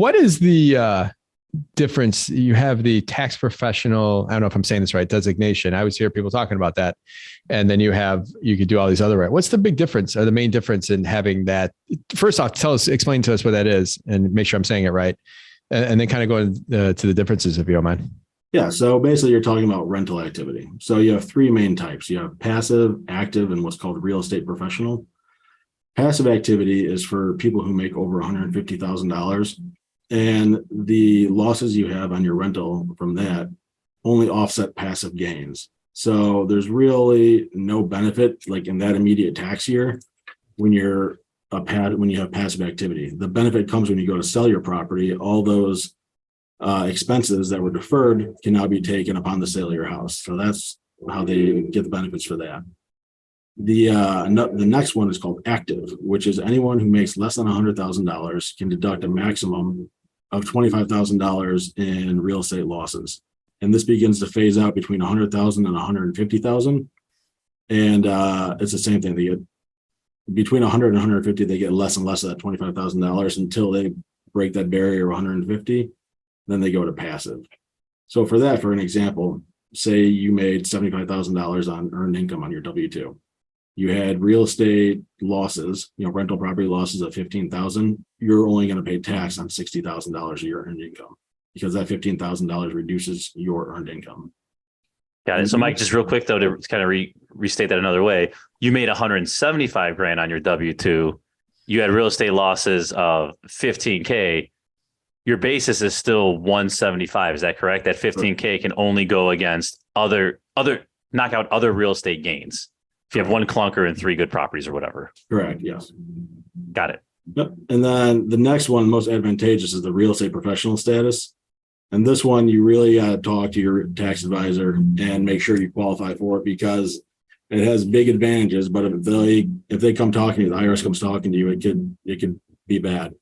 what is the difference? You have the tax professional, I don't know if I'm saying this right, designation. I always hear people talking about that. And then you could do all these other, what's the big difference or the main difference in having that? First off, explain to us what that is and make sure I'm saying it right. And then kind of go into the differences if you don't mind. Yeah. So basically you're talking about rental activity. So you have three main types. You have passive, active, and what's called real estate professional. Passive activity is for people who make over $150,000. And the losses you have on your rental from that only offset passive gains. So there's really no benefit like in that immediate tax year when you have passive activity. The benefit comes when you go to sell your property. All those expenses that were deferred can now be taken upon the sale of your house. So that's how they get the benefits for that. The next one is called active, which is anyone who makes less than $100,000 can deduct a maximum of $25,000 in real estate losses. And this begins to phase out between $100,000 and $150,000. And it's the same thing. They get between $100 and $150, they get less and less of that $25,000 until they break that barrier of $150. Then they go to passive. So for that, for an example, say you made $75,000 on earned income on your W-2. You had real estate losses, rental property losses of $15,000. You're only going to pay tax on $60,000 of your earned income because that $15,000 reduces your earned income. Got it. So Mike, just real quick though, to kind of restate that another way, you made $175,000 on your W-2. You had real estate losses of $15,000. Your basis is still $175,000. Is that correct? That $15,000 can only go against knock out other real estate gains. If you have one clunker and three good properties or whatever. Correct. Yes. Got it. Yep. And then the next one, most advantageous, is the real estate professional status. And this one, you really got to talk to your tax advisor and make sure you qualify for it because it has big advantages. But if they come talking to you, the IRS comes talking to you, it could be bad.